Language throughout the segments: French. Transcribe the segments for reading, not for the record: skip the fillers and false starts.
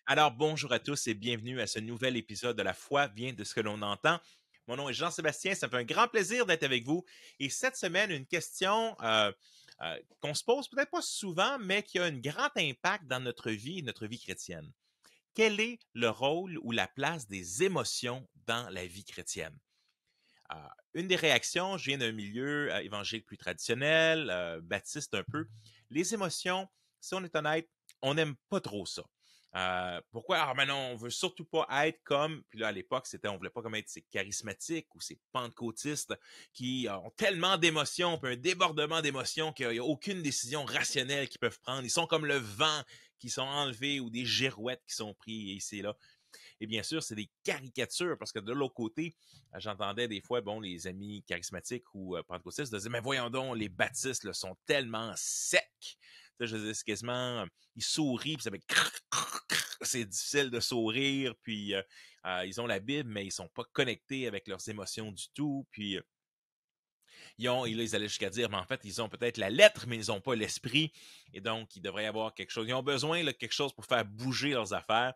Alors, bonjour à tous et bienvenue à ce nouvel épisode de La foi vient de ce que l'on entend. Mon nom est Jean-Sébastien, ça me fait un grand plaisir d'être avec vous. Et cette semaine, une question qu'on se pose peut-être pas souvent, mais qui a un grand impact dans notre vie chrétienne. Quel est le rôle ou la place des émotions dans la vie chrétienne? Euh, une des réactions, je viens d'un milieu évangélique plus traditionnel, baptiste un peu. Les émotions, si on est honnête, on n'aime pas trop ça. Pourquoi? Ah, mais non, on veut surtout pas être comme, puis là, à l'époque, on voulait pas comme être ces charismatiques ou ces pentecôtistes qui ont tellement d'émotions, puis un débordement d'émotions qu'il n'y a aucune décision rationnelle qu'ils peuvent prendre. Ils sont comme le vent qui sont enlevés ou des girouettes qui sont pris ici et là. Et bien sûr, c'est des caricatures parce que de l'autre côté, j'entendais des fois, bon, les amis charismatiques ou pentecôtistes disaient, mais voyons donc, les baptistes là, sont tellement secs. Je disais, c'est quasiment, ils sourient, puis ça fait c'est difficile de sourire, puis ils ont la Bible, mais ils sont pas connectés avec leurs émotions du tout, puis ils allaient jusqu'à dire, mais en fait, ils ont peut-être la lettre, mais ils n'ont pas l'esprit, et donc, il devrait y avoir quelque chose, ils ont besoin de quelque chose pour faire bouger leurs affaires.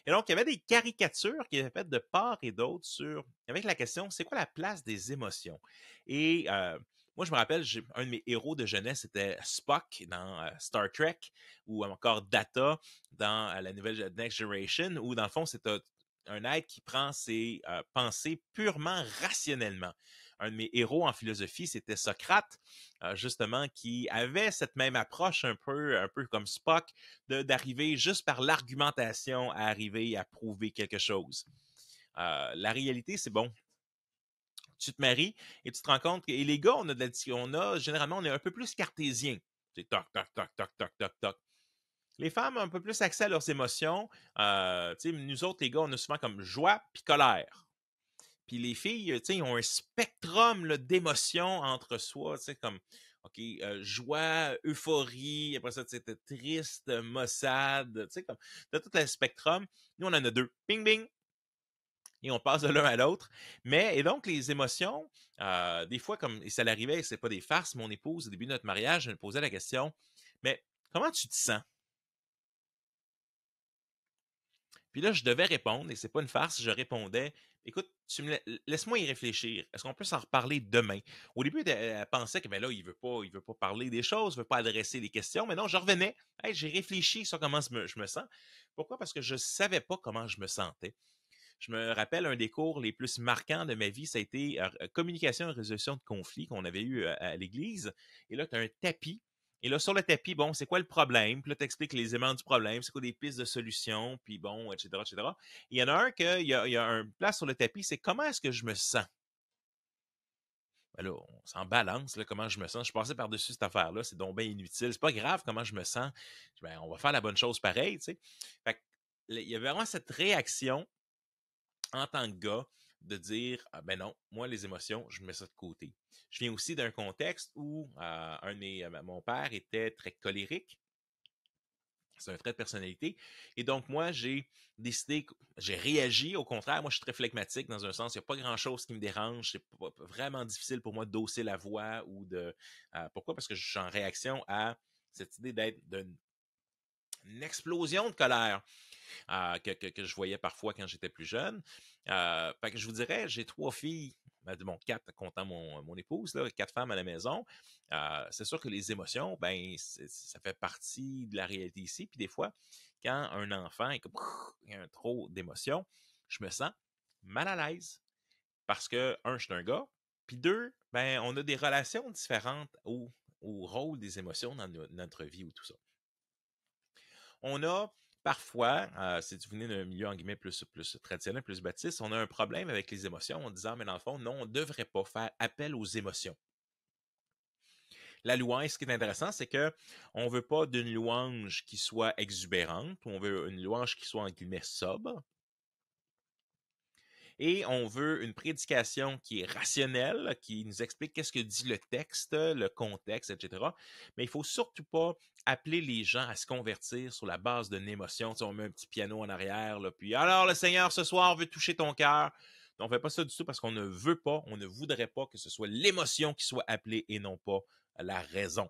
Et donc, il y avait des caricatures qui étaient faites de part et d'autre avec la question, c'est quoi la place des émotions? Et moi, je me rappelle, un de mes héros de jeunesse, c'était Spock dans Star Trek, ou encore Data dans la nouvelle Next Generation, où dans le fond, c'est un être qui prend ses pensées purement rationnellement. Un de mes héros en philosophie, c'était Socrate, justement, qui avait cette même approche un peu comme Spock, d'arriver juste par l'argumentation à arriver à prouver quelque chose. La réalité, c'est bon. Tu te maries et tu te rends compte que et les gars, généralement, on est un peu plus cartésien. C'est toc, toc, toc, toc, toc, toc, toc. Les femmes ont un peu plus accès à leurs émotions. Nous autres, les gars, on a souvent comme joie puis colère. Puis les filles, ils ont un spectrum là, d'émotions entre soi, comme OK, joie, euphorie, après ça, tu sais, t'es triste, maussade, tu sais, comme t'as tout le spectrum. Nous, on en a deux. Ping, bing, et on passe de l'un à l'autre. Et donc, les émotions, des fois, comme et ça l'arrivait, c'est pas des farces, mon épouse, au début de notre mariage, elle me posait la question, mais comment tu te sens? Puis là, je devais répondre, et c'est pas une farce, je répondais, écoute, laisse-moi y réfléchir. Est-ce qu'on peut s'en reparler demain? Au début, elle pensait que ben là, il veut pas parler des choses, il veut pas adresser des questions, mais non, je revenais. Hey, j'ai réfléchi sur comment je me sens. Pourquoi? Parce que je savais pas comment je me sentais. Je me rappelle un des cours les plus marquants de ma vie, ça a été communication et résolution de conflits qu'on avait eu à l'église. Et là, tu as un tapis. Et là, sur le tapis, bon, c'est quoi le problème? Puis là, tu expliques les éléments du problème, c'est quoi des pistes de solution, puis bon, etc., etc. Et il y en a un il y a un place sur le tapis, c'est comment est-ce que je me sens? Ben là, on s'en balance, là, comment je me sens. Je passais par-dessus cette affaire-là, c'est donc bien inutile. C'est pas grave comment je me sens. Ben, on va faire la bonne chose pareil, tu sais. Fait que, il y avait vraiment cette réaction en tant que gars, de dire ah, ben non, moi, les émotions, je mets ça de côté. Je viens aussi d'un contexte où mon père était très colérique. C'est un trait de personnalité. Et donc, moi, j'ai réagi. Au contraire, moi, je suis très phlegmatique dans un sens. Il n'y a pas grand-chose qui me dérange. C'est vraiment difficile pour moi d'hausser la voix ou de. Pourquoi? Parce que je suis en réaction à cette idée d'être une explosion de colère que je voyais parfois quand j'étais plus jeune. Fait que je vous dirais, j'ai 3 filles, bon, 4, comptant mon épouse, là, 4 femmes à la maison. C'est sûr que les émotions, ben, ça fait partie de la réalité ici. Puis des fois, quand un enfant est comme, il y a un trop d'émotions, je me sens mal à l'aise. Parce que, un, je suis un gars. Puis deux, ben, on a des relations différentes au rôle des émotions dans notre vie ou tout ça. On a parfois, si vous venez d'un milieu en guillemets plus traditionnel, plus baptiste, on a un problème avec les émotions en disant, mais dans le fond, non, on ne devrait pas faire appel aux émotions. La louange, ce qui est intéressant, c'est que on veut pas d'une louange qui soit exubérante, on veut une louange qui soit en guillemets sobre. Et on veut une prédication qui est rationnelle, qui nous explique qu'est-ce que dit le texte, le contexte, etc. Mais il faut surtout pas appeler les gens à se convertir sur la base d'une émotion. Tu sais, on met un petit piano en arrière, là, puis alors le Seigneur ce soir veut toucher ton cœur. On ne fait pas ça du tout parce qu'on ne veut pas, on ne voudrait pas que ce soit l'émotion qui soit appelée et non pas la raison.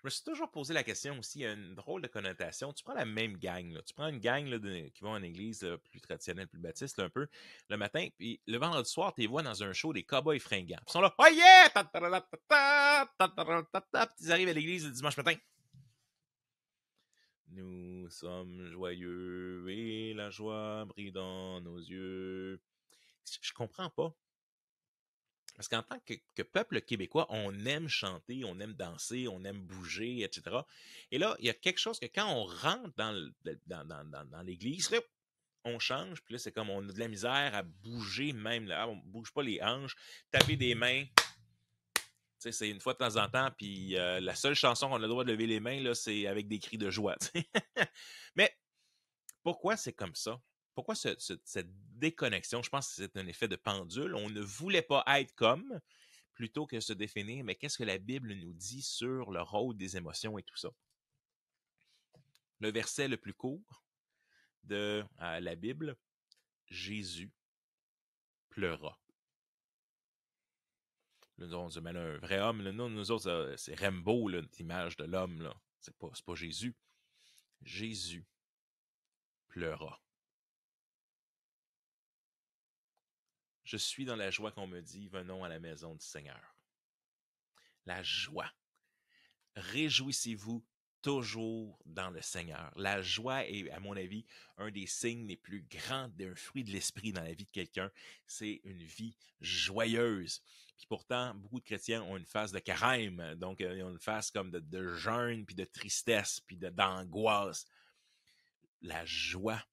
Je me suis toujours posé la question aussi, il y a une drôle de connotation. Tu prends la même gang, là. Tu prends une gang là, qui vont en église là, plus traditionnelle, plus baptiste, là, un peu, le matin, puis le vendredi soir, tu les vois dans un show des cowboys fringants. Puis ils sont là, oh yeah! Puis ils arrivent à l'église le dimanche matin. Nous sommes joyeux et la joie brille dans nos yeux. Je comprends pas. Parce qu'en tant que peuple québécois, on aime chanter, on aime danser, on aime bouger, etc. Et là, il y a quelque chose que quand on rentre dans l'église, là, on change, puis là, c'est comme on a de la misère à bouger même, là, on bouge pas les hanches, taper des mains, tu sais, c'est une fois de temps en temps, puis la seule chanson qu'on a le droit de lever les mains, là, c'est avec des cris de joie. Mais pourquoi c'est comme ça? Pourquoi cette déconnexion? Je pense que c'est un effet de pendule. On ne voulait pas être comme, plutôt que se définir, mais qu'est-ce que la Bible nous dit sur le rôle des émotions et tout ça? Le verset le plus court de la Bible, Jésus pleura. Là, on dit, mais là, un vrai homme, là, nous autres, c'est Rimbaud, l'image de l'homme, là. C'est pas Jésus. Jésus pleura. Je suis dans la joie qu'on me dit, venons à la maison du Seigneur. La joie. Réjouissez-vous toujours dans le Seigneur. La joie est, à mon avis, un des signes les plus grands d'un fruit de l'esprit dans la vie de quelqu'un. C'est une vie joyeuse. Puis pourtant, beaucoup de chrétiens ont une phase de carême, donc ils ont une phase comme de jeûne, puis de tristesse, puis d'angoisse. La joie,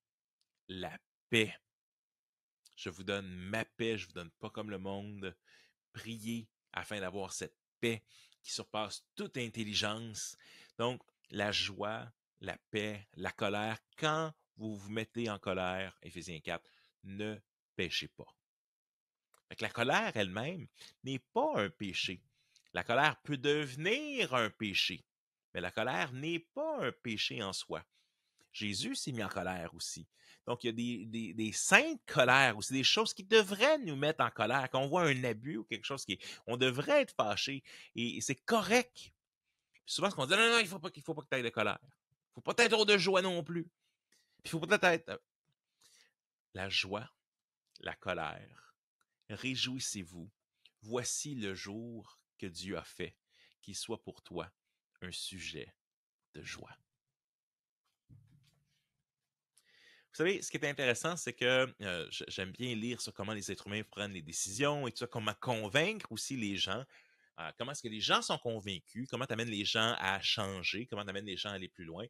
la paix. Je vous donne ma paix, je vous donne pas comme le monde. Priez afin d'avoir cette paix qui surpasse toute intelligence. Donc, la joie, la paix, la colère, quand vous vous mettez en colère, Éphésiens 4, ne péchez pas. Fait que la colère elle-même n'est pas un péché. La colère peut devenir un péché, mais la colère n'est pas un péché en soi. Jésus s'est mis en colère aussi. Donc, il y a des saintes colères aussi, des choses qui devraient nous mettre en colère. Quand on voit un abus ou quelque chose on devrait être fâché et c'est correct. Puis souvent, ce qu'on dit, non, il faut pas que tu aies de colère. Il faut pas être trop de joie non plus. Puis il faut peut-être être la joie, la colère. Réjouissez-vous. Voici le jour que Dieu a fait, qu'il soit pour toi un sujet de joie. Vous savez, ce qui est intéressant, c'est que j'aime bien lire sur comment les êtres humains prennent les décisions et tout ça, comment convaincre aussi les gens. Comment est-ce que les gens sont convaincus? Comment tu amènes les gens à changer? Comment tu amènes les gens à aller plus loin?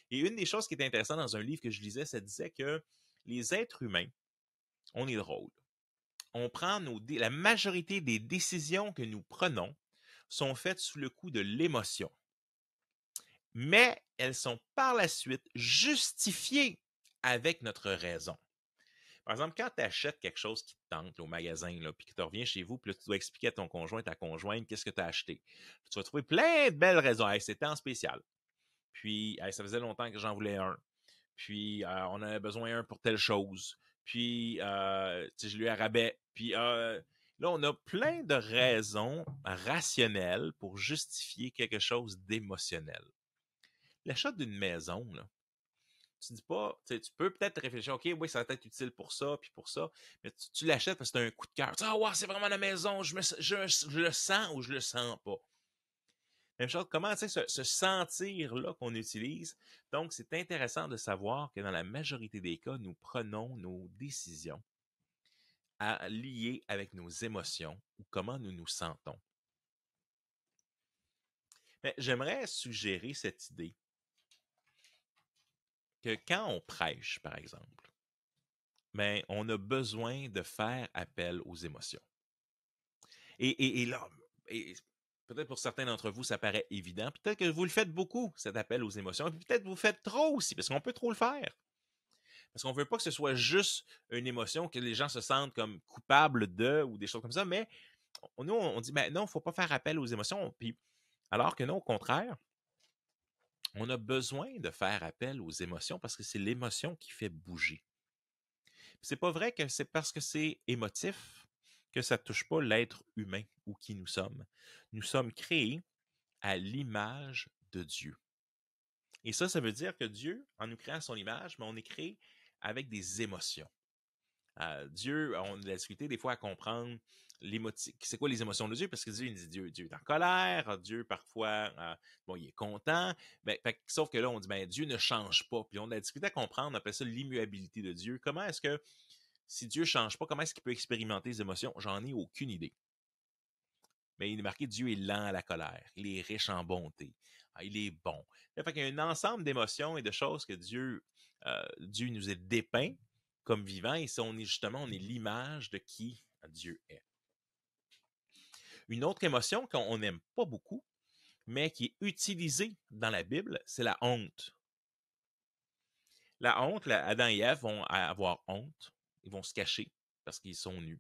Et une des choses qui est intéressante dans un livre que je lisais, ça disait que les êtres humains, on est drôle. On prend la majorité des décisions que nous prenons sont faites sous le coup de l'émotion. Mais elles sont par la suite justifiées avec notre raison. Par exemple, quand tu achètes quelque chose qui te tente au magasin, là, puis que tu reviens chez vous, puis là, tu dois expliquer à ton conjoint, ta conjointe, qu'est-ce que tu as acheté. Puis tu vas trouver plein de belles raisons. Hey, c'était en spécial. Puis, hey, ça faisait longtemps que j'en voulais un. Puis, on avait besoin un pour telle chose. Puis, je lui ai rabais. Puis, là, on a plein de raisons rationnelles pour justifier quelque chose d'émotionnel. L'achat d'une maison, là, tu dis pas, tu peux peut-être réfléchir, OK, oui, ça va être utile pour ça, puis pour ça, mais tu l'achètes parce que c'est un coup de cœur. Ah, ouais, c'est vraiment la maison, je le sens ou je le sens pas. Même chose, comment ce sentir-là qu'on utilise. Donc, c'est intéressant de savoir que dans la majorité des cas, nous prenons nos décisions liées avec nos émotions ou comment nous nous sentons. Mais j'aimerais suggérer cette idée que quand on prêche, par exemple, ben, on a besoin de faire appel aux émotions. Et là, peut-être pour certains d'entre vous, ça paraît évident. Peut-être que vous le faites beaucoup, cet appel aux émotions. Et puis peut-être que vous le faites trop aussi, parce qu'on peut trop le faire. Parce qu'on ne veut pas que ce soit juste une émotion, que les gens se sentent comme coupables de ou des choses comme ça. Mais nous, on dit, ben non, il ne faut pas faire appel aux émotions. Puis, alors que non, au contraire, on a besoin de faire appel aux émotions parce que c'est l'émotion qui fait bouger. C'est pas vrai que c'est parce que c'est émotif que ça ne touche pas l'être humain ou qui nous sommes. Nous sommes créés à l'image de Dieu. Et ça veut dire que Dieu, en nous créant à son image, mais on est créé avec des émotions. Dieu, on a de la difficulté des fois à comprendre c'est quoi les émotions de Dieu, parce que Dieu est en colère, Dieu parfois, il est content, sauf que là, on dit, Dieu ne change pas, puis on a de la difficulté à comprendre, on appelle ça l'immuabilité de Dieu. Comment est-ce que, si Dieu ne change pas, comment est-ce qu'il peut expérimenter les émotions? J'en ai aucune idée. Mais il est marqué, Dieu est lent à la colère, il est riche en bonté, il est bon. Fait qu'il y a un ensemble d'émotions et de choses que Dieu nous a dépeint comme vivants, et ça, on est l'image de qui Dieu est. Une autre émotion qu'on n'aime pas beaucoup, mais qui est utilisée dans la Bible, c'est la honte. La honte, Adam et Ève vont avoir honte, ils vont se cacher parce qu'ils sont nus.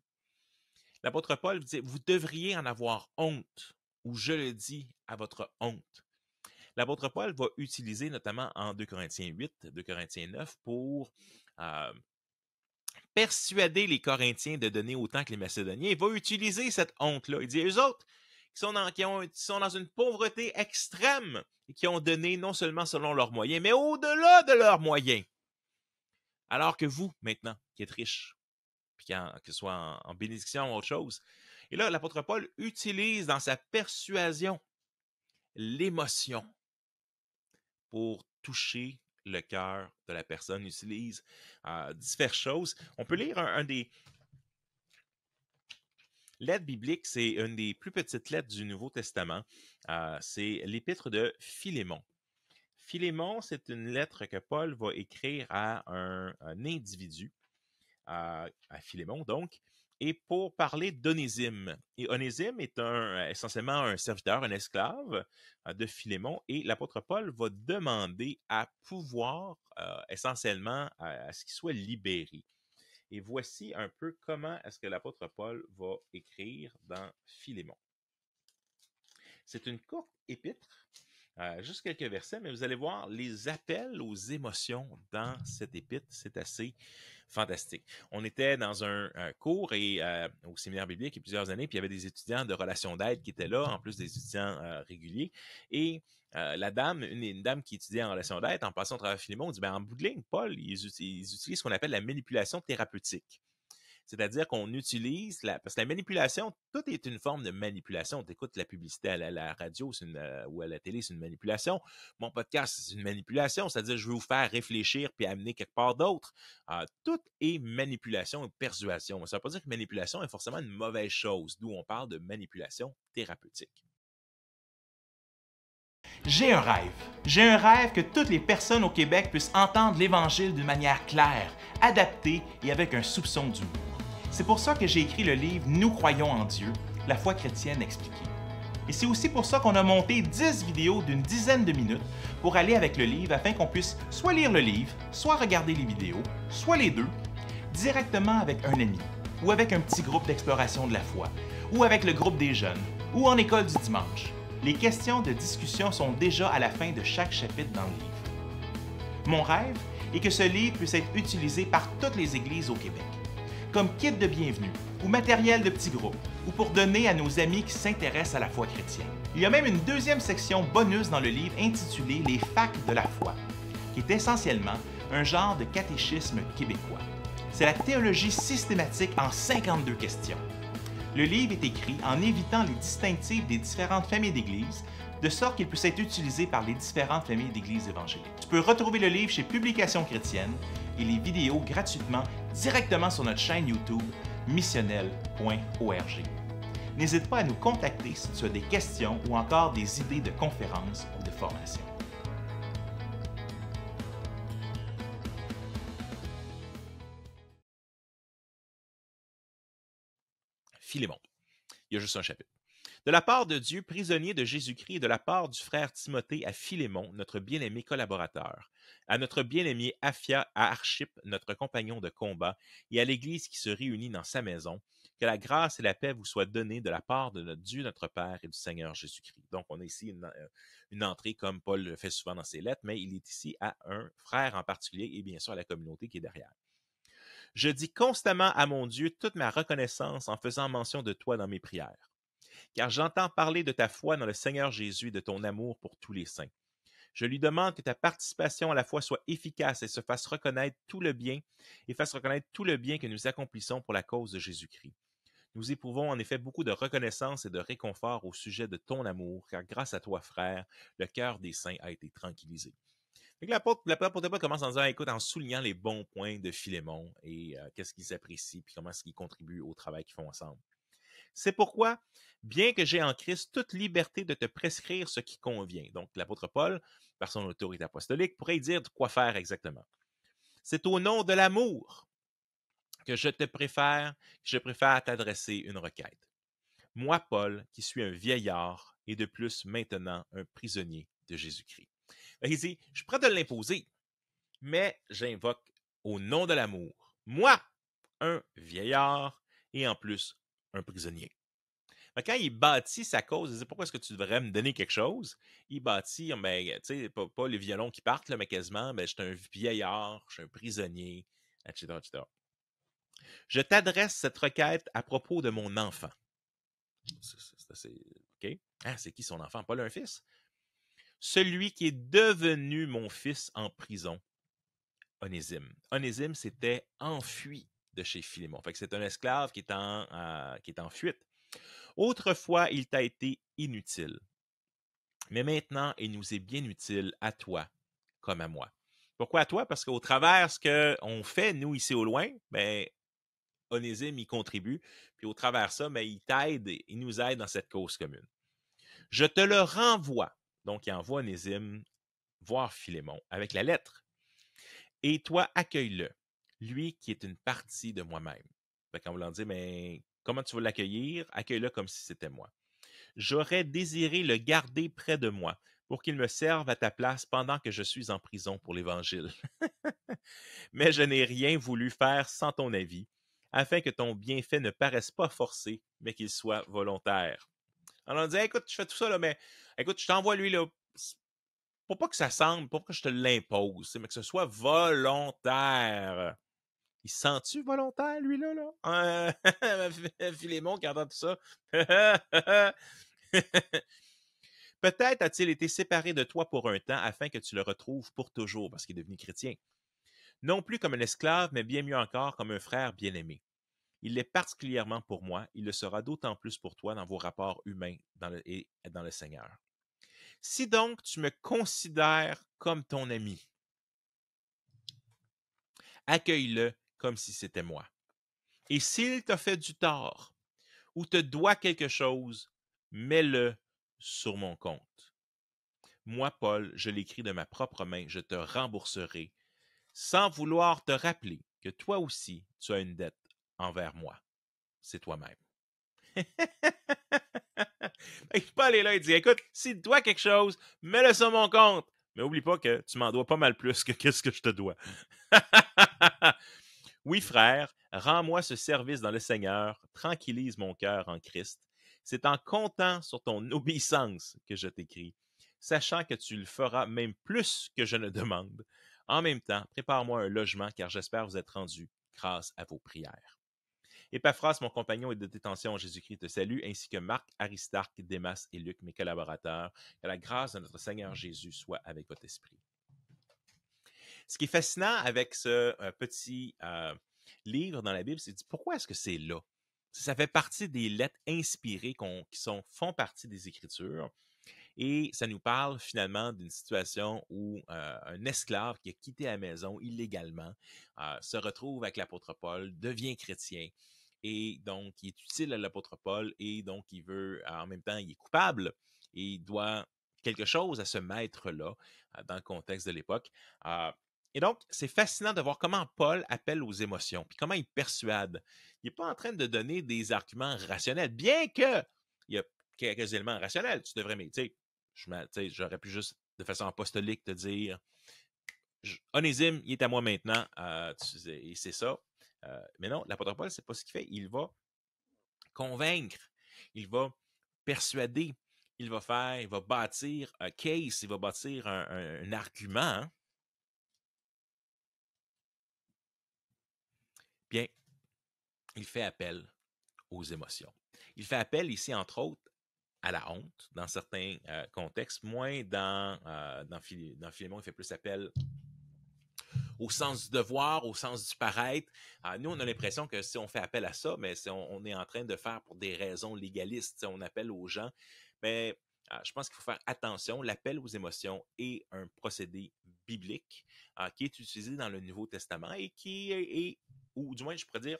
L'apôtre Paul dit, vous devriez en avoir honte, ou je le dis à votre honte. L'apôtre Paul va utiliser notamment en 2 Corinthiens 8, 2 Corinthiens 9 pour persuader les Corinthiens de donner autant que les Macédoniens. Il va utiliser cette honte-là. Il dit, eux autres, qui sont dans une pauvreté extrême et qui ont donné non seulement selon leurs moyens, mais au-delà de leurs moyens. Alors que vous, maintenant, qui êtes riches, puis que ce soit en bénédiction ou autre chose. Et là, l'apôtre Paul utilise dans sa persuasion l'émotion pour toucher le cœur de la personne. Il utilise diverses choses. On peut lire un des lettres bibliques, c'est une des plus petites lettres du Nouveau Testament. C'est l'épître de Philémon. Philémon, c'est une lettre que Paul va écrire à un individu, à Philémon donc, et pour parler d'Onésime. Et Onésime est essentiellement un serviteur, un esclave de Philémon, et l'apôtre Paul va demander à pouvoir essentiellement à ce qu'il soit libéré. Et voici un peu comment est-ce que l'apôtre Paul va écrire dans Philémon. C'est une courte épître, juste quelques versets, mais vous allez voir les appels aux émotions dans cette épître, c'est assez fantastique. On était dans un cours au séminaire biblique il y a plusieurs années, puis il y avait des étudiants de relations d'aide qui étaient là, en plus des étudiants réguliers. Et la dame, une dame qui étudiait en relations d'aide, en passant au travers de Philémon, dit, en bout de ligne, Paul, ils utilisent ce qu'on appelle la manipulation thérapeutique. C'est-à-dire qu'on utilise, parce que la manipulation, tout est une forme de manipulation. Tu écoutes la publicité à la radio ou à la télé, c'est une manipulation. Mon podcast, c'est une manipulation, c'est-à-dire je veux vous faire réfléchir puis amener quelque part d'autre. Tout est manipulation et persuasion. Ça ne veut pas dire que manipulation est forcément une mauvaise chose, d'où on parle de manipulation thérapeutique. J'ai un rêve. J'ai un rêve que toutes les personnes au Québec puissent entendre l'Évangile d'une manière claire, adaptée et avec un soupçon d'humour. C'est pour ça que j'ai écrit le livre « Nous croyons en Dieu, la foi chrétienne expliquée ». Et c'est aussi pour ça qu'on a monté 10 vidéos d'une dizaine de minutes pour aller avec le livre afin qu'on puisse soit lire le livre, soit regarder les vidéos, soit les deux, directement avec un ami, ou avec un petit groupe d'exploration de la foi, ou avec le groupe des jeunes, ou en école du dimanche. Les questions de discussion sont déjà à la fin de chaque chapitre dans le livre. Mon rêve est que ce livre puisse être utilisé par toutes les églises au Québec, comme kit de bienvenue ou matériel de petits groupes, ou pour donner à nos amis qui s'intéressent à la foi chrétienne. Il y a même une deuxième section bonus dans le livre intitulée « Les facs de la foi », qui est essentiellement un genre de catéchisme québécois. C'est la théologie systématique en 52 questions. Le livre est écrit en évitant les distinctifs des différentes familles d'Église, de sorte qu'il puisse être utilisé par les différentes familles d'Église évangéliques. Tu peux retrouver le livre chez Publications chrétiennes et les vidéos gratuitement directement sur notre chaîne YouTube missionnel.org. N'hésite pas à nous contacter si tu as des questions ou encore des idées de conférences ou de formations. Philémon. Il y a juste un chapitre. De la part de Dieu, prisonnier de Jésus-Christ, et de la part du frère Timothée à Philémon, notre bien-aimé collaborateur, à notre bien-aimé Aphia, à Archippe, notre compagnon de combat, et à l'Église qui se réunit dans sa maison, que la grâce et la paix vous soient données de la part de notre Dieu, notre Père et du Seigneur Jésus-Christ. Donc, on a ici une entrée comme Paul le fait souvent dans ses lettres, mais il est ici à un frère en particulier et bien sûr à la communauté qui est derrière. Je dis constamment à mon Dieu toute ma reconnaissance en faisant mention de toi dans mes prières. Car j'entends parler de ta foi dans le Seigneur Jésus et de ton amour pour tous les saints. Je lui demande que ta participation à la foi soit efficace et se fasse reconnaître tout le bien et fasse reconnaître tout le bien que nous accomplissons pour la cause de Jésus-Christ. Nous éprouvons en effet beaucoup de reconnaissance et de réconfort au sujet de ton amour, car grâce à toi, frère, le cœur des saints a été tranquillisé. Fait que l'apôtre Paul commence en disant, écoute, en soulignant les bons points de Philémon et qu'est-ce qu'ils apprécient, puis comment est-ce qu'ils contribuent au travail qu'ils font ensemble. C'est pourquoi, bien que j'ai en Christ toute liberté de te prescrire ce qui convient. Donc, l'apôtre Paul, par son autorité apostolique, pourrait dire de quoi faire exactement. C'est au nom de l'amour que je préfère t'adresser une requête. Moi, Paul, qui suis un vieillard et de plus maintenant un prisonnier de Jésus-Christ. Il dit, je suis prêt de l'imposer, mais j'invoque au nom de l'amour. Moi, un vieillard et en plus un prisonnier. Quand il bâtit sa cause, il dit pourquoi est-ce que tu devrais me donner quelque chose? Il bâtit, mais, pas les violons qui partent, là, mais quasiment, je suis un vieillard, je suis un prisonnier, etc., etc. Je t'adresse cette requête à propos de mon enfant. C'est assez. OK? Ah, c'est qui son enfant? Paul un fils? Celui qui est devenu mon fils en prison, Onésime. Onésime s'était enfui de chez Philémon. Fait que c'est un esclave qui est en fuite. Autrefois, il t'a été inutile. Mais maintenant, il nous est bien utile à toi comme à moi. Pourquoi à toi? Parce qu'au travers ce qu'on fait, nous, ici au loin, Onésime, il contribue. Puis au travers de ça, il t'aide, il nous aide dans cette cause commune. Je te le renvoie. Donc, il envoie Onésime voir Philémon avec la lettre. Et toi, accueille-le, lui qui est une partie de moi-même. Fait qu'en voulant dire, mais comment tu vas l'accueillir? Accueille-le comme si c'était moi. J'aurais désiré le garder près de moi pour qu'il me serve à ta place pendant que je suis en prison pour l'Évangile. Mais je n'ai rien voulu faire sans ton avis, afin que ton bienfait ne paraisse pas forcé, mais qu'il soit volontaire. Alors on dit, écoute, je fais tout ça, là, mais écoute, je t'envoie lui, là, pour pas que ça semble, pour que je te l'impose, mais que ce soit volontaire. Il se sent-tu volontaire, lui, là? Philémon qui entend tout ça. Peut-être a-t-il été séparé de toi pour un temps afin que tu le retrouves pour toujours, parce qu'il est devenu chrétien. Non plus comme un esclave, mais bien mieux encore comme un frère bien-aimé. Il l'est particulièrement pour moi, il le sera d'autant plus pour toi dans vos rapports humains et dans le Seigneur. Si donc tu me considères comme ton ami, accueille-le comme si c'était moi. Et s'il t'a fait du tort ou te doit quelque chose, mets-le sur mon compte. Moi, Paul, je l'écris de ma propre main, je te rembourserai, sans vouloir te rappeler que toi aussi, tu as une dette envers moi. C'est toi-même. Paul est là, il dit, écoute, s'il te doit quelque chose, mets-le sur mon compte. Mais oublie pas que tu m'en dois pas mal plus que qu'est-ce que je te dois. Oui, frère, rends-moi ce service dans le Seigneur, tranquillise mon cœur en Christ. C'est en comptant sur ton obéissance que je t'écris, sachant que tu le feras même plus que je ne demande. En même temps, prépare-moi un logement, car j'espère vous être rendu grâce à vos prières. Épaphras, mon compagnon et de détention en Jésus-Christ, te salue, ainsi que Marc, Aristarque, Démas et Luc, mes collaborateurs. Que la grâce de notre Seigneur Jésus soit avec votre esprit. Ce qui est fascinant avec ce petit livre dans la Bible, c'est pourquoi est-ce que c'est là? Ça fait partie des lettres inspirées font partie des Écritures. Et ça nous parle finalement d'une situation où un esclave qui a quitté la maison illégalement se retrouve avec l'apôtre Paul, devient chrétien. Et donc, il est utile à l'apôtre Paul et donc il veut, en même temps, il est coupable et il doit quelque chose à ce maître-là dans le contexte de l'époque. Et donc, c'est fascinant de voir comment Paul appelle aux émotions, puis comment il persuade. Il n'est pas en train de donner des arguments rationnels, bien que il y a quelques éléments rationnels. Tu devrais, mais tu sais, j'aurais pu juste, de façon apostolique, te dire Onésime, il est à moi maintenant, et c'est ça. Mais non, l'apôtre Paul, c'est pas ce qu'il fait. Il va convaincre, il va persuader, il va bâtir un case, il va bâtir un argument. Hein? Bien, il fait appel aux émotions. Il fait appel ici, entre autres, à la honte dans certains contextes, moins dans Philémon, il fait plus appel au sens du devoir, au sens du paraître. Nous, on a l'impression que si on fait appel à ça, mais on est en train de faire pour des raisons légalistes. On appelle aux gens. Mais je pense qu'il faut faire attention. L'appel aux émotions est un procédé biblique qui est utilisé dans le Nouveau Testament et qui est, ou du moins, je pourrais dire,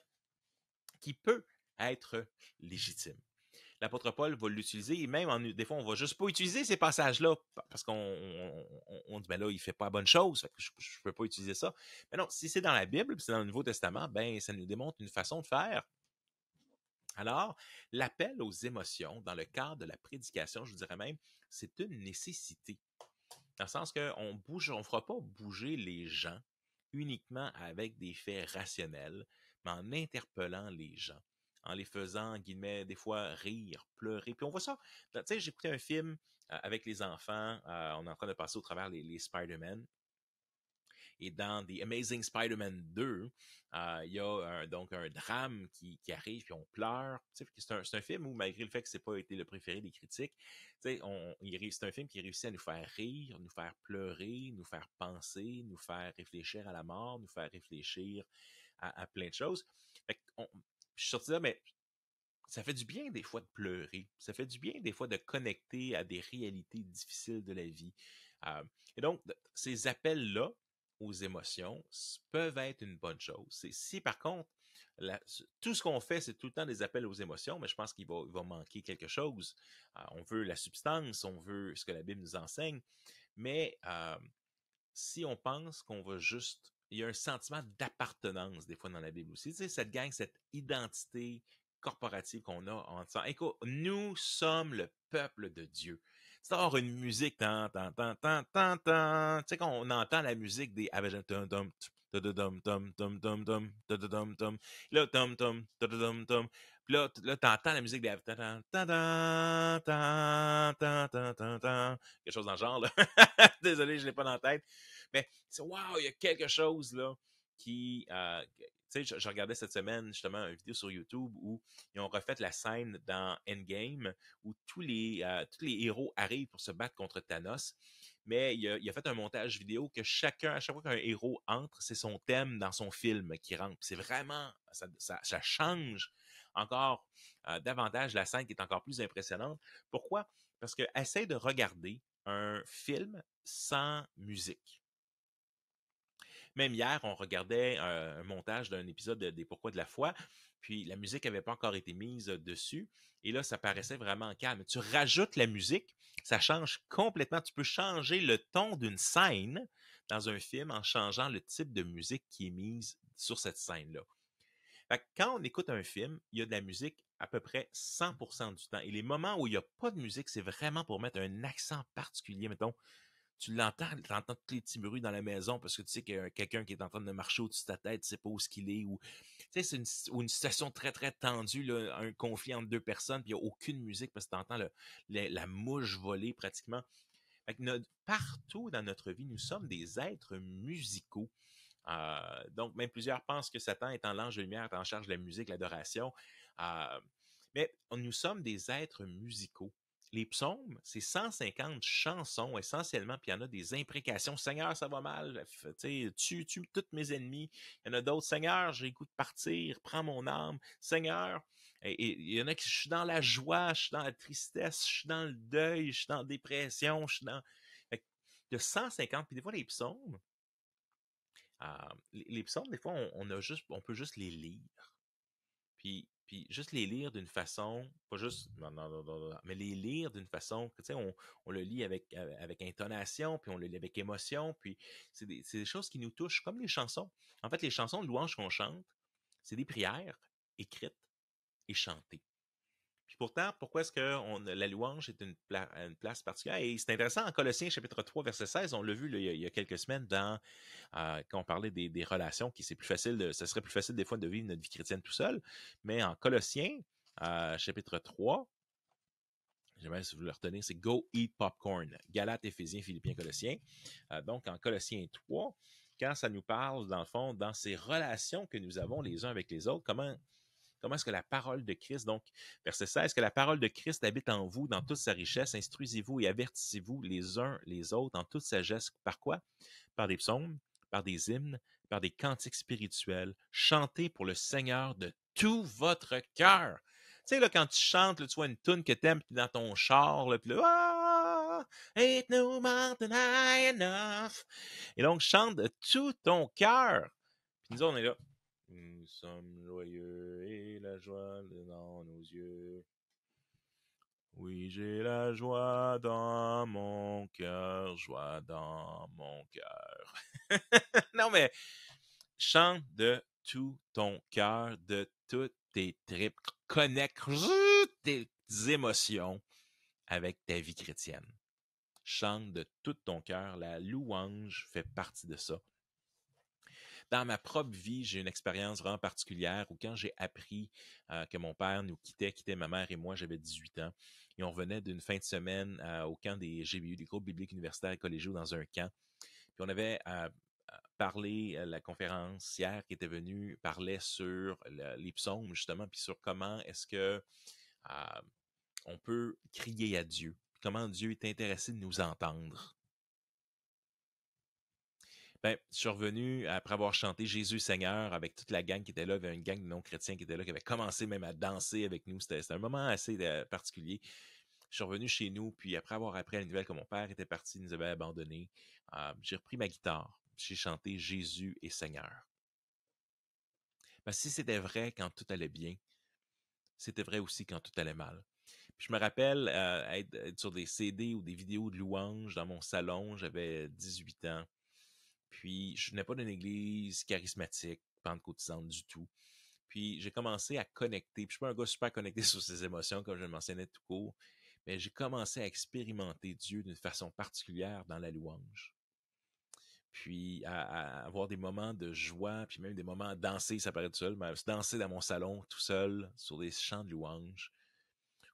qui peut être légitime. L'apôtre Paul va l'utiliser et même, des fois, on va juste pas utiliser ces passages-là parce qu'on dit, ben là, il fait pas la bonne chose, fait que je ne peux pas utiliser ça. Mais non, si c'est dans la Bible, c'est dans le Nouveau Testament, ben ça nous démontre une façon de faire. Alors, l'appel aux émotions dans le cadre de la prédication, je vous dirais même, c'est une nécessité. Dans le sens qu'on ne fera pas bouger les gens uniquement avec des faits rationnels, mais en interpellant les gens, en les faisant, guillemets, des fois rire, pleurer. Puis on voit ça. Tu sais, j'ai écouté un film avec les enfants. On est en train de passer au travers les Spider-Man. Et dans The Amazing Spider-Man 2, il y a donc un drame qui arrive, puis on pleure. C'est un film où, malgré le fait que ce n'a pas été le préféré des critiques, c'est un film qui réussit à nous faire rire, nous faire pleurer, nous faire penser, nous faire réfléchir à la mort, nous faire réfléchir à plein de choses. Je suis sorti là, mais ça fait du bien des fois de pleurer. Ça fait du bien des fois de connecter à des réalités difficiles de la vie. Et donc, ces appels-là aux émotions peuvent être une bonne chose. Si par contre, tout ce qu'on fait, c'est tout le temps des appels aux émotions, mais je pense qu'il va manquer quelque chose. On veut la substance, on veut ce que la Bible nous enseigne, mais si on pense qu'on va juste... Il y a un sentiment d'appartenance des fois dans la Bible aussi. Tu sais, cette gang, cette identité corporative qu'on a en disant, écoute, nous sommes le peuple de Dieu. C'est d'avoir une musique, tu sais, quand on entend la musique des là, puis là, t'entends la musique des quelque chose dans le genre, là. Désolé, je l'ai pas dans la tête. Mais c'est wow, il y a quelque chose là qui. Tu sais, je regardais cette semaine justement une vidéo sur YouTube où ils ont refait la scène dans Endgame où tous les héros arrivent pour se battre contre Thanos. Mais il a fait un montage vidéo que à chaque fois qu'un héros entre, c'est son thème dans son film qui rentre. Puis c'est vraiment, ça change encore davantage la scène qui est encore plus impressionnante. Pourquoi? Parce que essaie de regarder un film sans musique. Même hier, on regardait un montage d'un épisode des Pourquoi de la foi, puis la musique n'avait pas encore été mise dessus, et là, ça paraissait vraiment calme. Tu rajoutes la musique, ça change complètement. Tu peux changer le ton d'une scène dans un film en changeant le type de musique qui est mise sur cette scène-là. Fait que quand on écoute un film, il y a de la musique à peu près 100% du temps. Et les moments où il n'y a pas de musique, c'est vraiment pour mettre un accent particulier. Mettons, tu l'entends, tu entends tous les petits bruits dans la maison parce que tu sais qu'il y a quelqu'un qui est en train de marcher au-dessus de ta tête, tu sais pas où ce qu'il est. Ou, tu sais, c'est une situation très, très tendue, là, un conflit entre deux personnes, puis il n'y a aucune musique parce que tu entends la mouche voler pratiquement. Fait que partout dans notre vie, nous sommes des êtres musicaux. Donc, même plusieurs pensent que Satan est en l'ange de lumière, est en charge de la musique, l'adoration. Mais nous sommes des êtres musicaux. Les psaumes, c'est 150 chansons essentiellement, puis il y en a des imprécations. Seigneur, ça va mal, tue tous mes ennemis. Il y en a d'autres. Seigneur, j'ai le goût de partir, prends mon âme. Seigneur, et il y en a qui, je suis dans la joie, je suis dans la tristesse, je suis dans le deuil, je suis dans la dépression, je suis dans... Fait que de 150, puis des fois les psaumes, les psaumes, des fois, on peut juste les lire. Puis juste les lire d'une façon, pas juste, non, mais les lire d'une façon, tu sais, on le lit avec intonation, puis on le lit avec émotion, puis c'est des choses qui nous touchent, comme les chansons. En fait, les chansons de louange qu'on chante, c'est des prières écrites et chantées. Puis pourtant, pourquoi est-ce que la louange est une place particulière? Et c'est intéressant, en Colossiens chapitre 3, verset 16, on l'a vu là, il y a quelques semaines quand on parlait des relations, ce serait plus facile des fois de vivre notre vie chrétienne tout seul, mais en Colossiens, chapitre 3, j'aimerais si vous le retenez, c'est Go Eat Popcorn, Galates, Éphésiens, Philippiens, Colossiens. Donc en Colossiens 3, quand ça nous parle, dans le fond, dans ces relations que nous avons les uns avec les autres, comment comment est-ce que la parole de Christ, donc, verset 16, que la parole de Christ habite en vous dans toute sa richesse, instruisez-vous et avertissez-vous les uns les autres en toute sagesse. Par quoi? Par des psaumes, par des hymnes, par des cantiques spirituels, chantez pour le Seigneur de tout votre cœur. Tu sais, là, quand tu chantes, là, tu vois une toune que t'aimes dans ton char, là, puis là, ah, ain't no mountain high enough. Et donc, chante de tout ton cœur. Puis nous, on est là. Nous sommes joyeux et la joie est dans nos yeux. Oui, j'ai la joie dans mon cœur, joie dans mon cœur. Non, mais chante de tout ton cœur, de toutes tes tripes. Connecte tes émotions avec ta vie chrétienne. Chante de tout ton cœur. La louange fait partie de ça. Dans ma propre vie, j'ai une expérience vraiment particulière où quand j'ai appris que mon père nous quittait ma mère et moi, j'avais 18 ans, et on revenait d'une fin de semaine au camp des GBU, des groupes bibliques universitaires et collégiaux dans un camp. Puis on avait parlé, la conférencière qui était venue parlait sur les psaumes, justement, puis sur comment est-ce que on peut crier à Dieu, comment Dieu est intéressé de nous entendre. Ben, je suis revenu après avoir chanté Jésus Seigneur avec toute la gang qui était là. Il y avait une gang de non-chrétiens qui était là, qui avait commencé même à danser avec nous. C'était un moment assez particulier. Je suis revenu chez nous, puis après avoir appris la nouvelle que mon père était parti, il nous avait abandonnés, j'ai repris ma guitare. J'ai chanté Jésus est Seigneur. Ben, si c'était vrai quand tout allait bien, c'était vrai aussi quand tout allait mal. Puis je me rappelle être sur des CD ou des vidéos de louanges dans mon salon. J'avais 18 ans. Puis, je venais pas d'une église charismatique, pentecôtisante du tout. Puis, j'ai commencé à connecter. Puis, je suis pas un gars super connecté sur ses émotions, comme je le mentionnais tout court. Mais j'ai commencé à expérimenter Dieu d'une façon particulière dans la louange. Puis, à avoir des moments de joie, puis même des moments à danser, ça paraît tout seul, mais danser dans mon salon, tout seul, sur des chants de louange,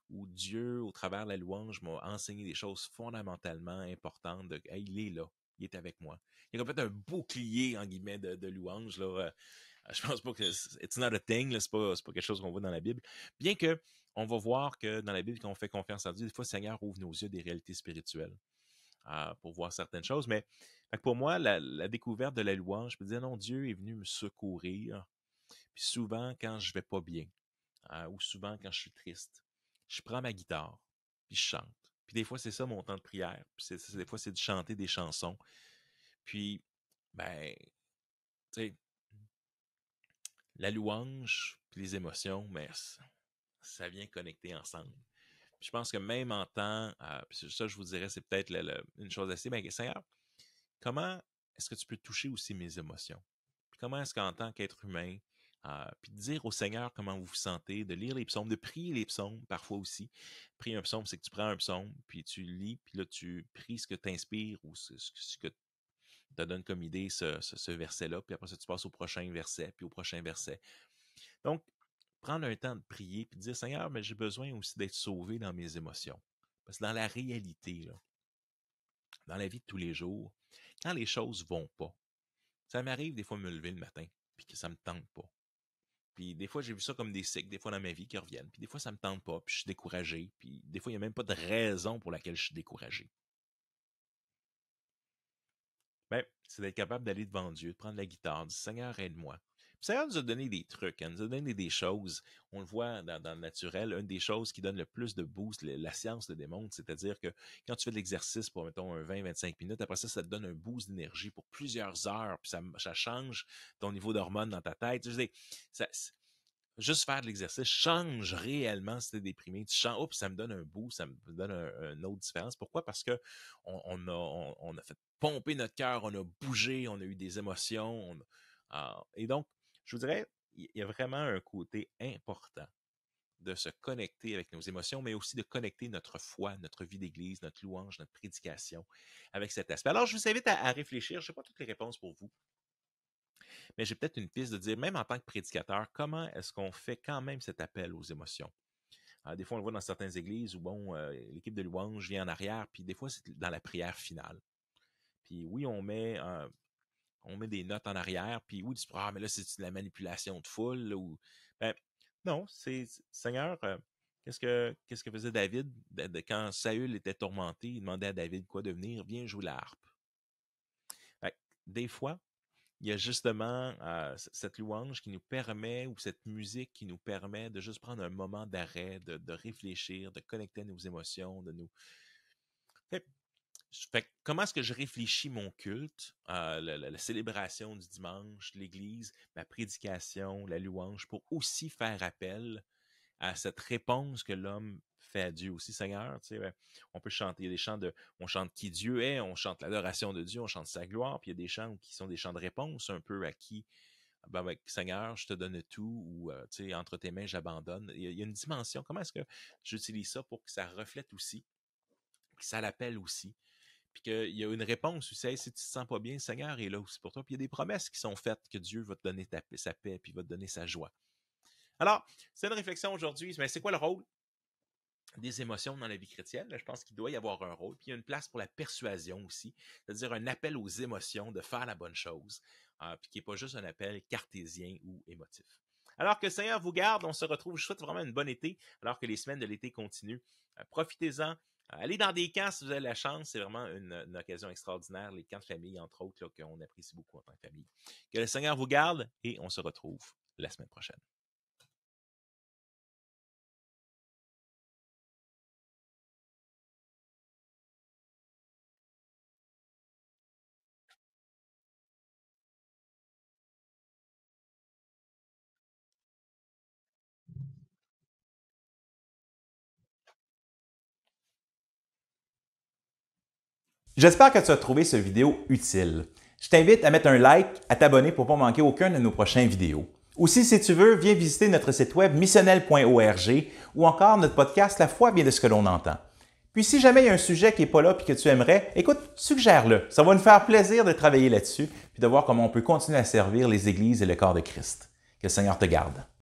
où Dieu, au travers de la louange, m'a enseigné des choses fondamentalement importantes de hey, il est là, il est avec moi. Il y a complètement un bouclier, en guillemets, de louange. Là. Je pense pas que it's not a thing, là, c'est pas quelque chose qu'on voit dans la Bible. Bien que on va voir que dans la Bible, quand on fait confiance à Dieu, des fois, le Seigneur ouvre nos yeux des réalités spirituelles pour voir certaines choses. Mais pour moi, la découverte de la louange, je peux dire non, Dieu est venu me secourir. Puis souvent, quand je vais pas bien, ou souvent quand je suis triste, je prends ma guitare, puis je chante. Puis des fois, c'est ça mon temps de prière. Puis des fois, c'est de chanter des chansons. Puis, ben, tu sais, la louange, puis les émotions, mais ça vient connecter ensemble. Puis je pense que même en temps, puis ça, je vous dirais, c'est peut-être une chose assez, mais Seigneur, comment est-ce que tu peux toucher aussi mes émotions? Puis comment est-ce qu'en tant qu'être humain, puis de dire au Seigneur comment vous vous sentez, de lire les psaumes, de prier les psaumes parfois aussi. Prier un psaume, c'est que tu prends un psaume, puis tu lis, puis là, tu pries ce que t'inspire ou ce que te donne comme idée ce verset-là, puis après ça, tu passes au prochain verset, puis au prochain verset. Donc, prendre un temps de prier, puis de dire, Seigneur, mais j'ai besoin aussi d'être sauvé dans mes émotions. Parce que dans la réalité, là, dans la vie de tous les jours, quand les choses vont pas, ça m'arrive des fois de me lever le matin, puis que ça me tente pas. Puis des fois, j'ai vu ça comme des cycles, des fois dans ma vie qui reviennent. Puis des fois, ça me tente pas, puis je suis découragé. Puis des fois, il n'y a même pas de raison pour laquelle je suis découragé. Ben, c'est d'être capable d'aller devant Dieu, de prendre la guitare, de dire Seigneur, aide-moi. Puis Seigneur nous a donné des trucs, hein, nous a donné des choses. On le voit dans le naturel, une des choses qui donne le plus de boost, la science le démontre, c'est-à-dire que quand tu fais de l'exercice pour, mettons, un 20-25 minutes, après ça, ça te donne un boost d'énergie pour plusieurs heures, puis ça change ton niveau d'hormones dans ta tête. Je veux dire, ça, juste faire de l'exercice change réellement si t'es déprimé. Tu changes, oups, ça me donne un boost, ça me donne une autre différence. Pourquoi? Parce que on a fait pomper notre cœur, on a bougé, on a eu des émotions. Et donc, je vous dirais, il y a vraiment un côté important de se connecter avec nos émotions, mais aussi de connecter notre foi, notre vie d'église, notre louange, notre prédication avec cet aspect. Alors, je vous invite à réfléchir. Je n'ai pas toutes les réponses pour vous, mais j'ai peut-être une piste de dire, même en tant que prédicateur, comment est-ce qu'on fait quand même cet appel aux émotions? Des fois, on le voit dans certaines églises où, bon, l'équipe de louange vient en arrière, puis des fois, c'est dans la prière finale. Puis oui, on met des notes en arrière, puis oui, tu dis, ah, mais là, c'est de la manipulation de foule, là, ou... Ben, Non, c'est Seigneur, qu'est-ce que faisait David quand Saül était tourmenté? Il demandait à David quoi de venir, viens jouer la harpe. Fait que, des fois, il y a justement cette louange qui nous permet, ou cette musique qui nous permet de juste prendre un moment d'arrêt, de réfléchir, de connecter à nos émotions, de nous. Fait, comment est-ce que je réfléchis mon culte, la célébration du dimanche, l'Église, ma prédication, la louange, pour aussi faire appel à cette réponse que l'homme fait à Dieu aussi, Seigneur. Tu sais, on peut chanter, il y a des chants on chante qui Dieu est, on chante l'adoration de Dieu, on chante sa gloire, puis il y a des chants qui sont des chants de réponse, un peu à qui, Seigneur, je te donne tout, ou tu sais, entre tes mains, j'abandonne. Il y a une dimension. Comment est-ce que j'utilise ça pour que ça reflète aussi, que ça l'appelle aussi, puis qu'il y a une réponse aussi. Hey, si tu te sens pas bien, le Seigneur est là aussi pour toi. Puis il y a des promesses qui sont faites que Dieu va te donner sa paix, puis va te donner sa joie. Alors, c'est une réflexion aujourd'hui. Mais c'est quoi le rôle des émotions dans la vie chrétienne? Je pense qu'il doit y avoir un rôle. Puis il y a une place pour la persuasion aussi, c'est-à-dire un appel aux émotions de faire la bonne chose, puis qui n'est pas juste un appel cartésien ou émotif. Alors que le Seigneur vous garde, on se retrouve. Je souhaite vraiment une bonne été, alors que les semaines de l'été continuent. Profitez-en. Allez dans des camps si vous avez la chance. C'est vraiment une occasion extraordinaire. Les camps de famille, entre autres, qu'on apprécie beaucoup en tant que famille. Que le Seigneur vous garde et on se retrouve la semaine prochaine. J'espère que tu as trouvé cette vidéo utile. Je t'invite à mettre un like, à t'abonner pour ne pas manquer aucun de nos prochaines vidéos. Aussi, si tu veux, viens visiter notre site web missionnel.org ou encore notre podcast La foi vient de ce que l'on entend. Puis si jamais il y a un sujet qui n'est pas là et que tu aimerais, écoute, suggère-le. Ça va nous faire plaisir de travailler là-dessus puis de voir comment on peut continuer à servir les églises et le corps de Christ. Que le Seigneur te garde.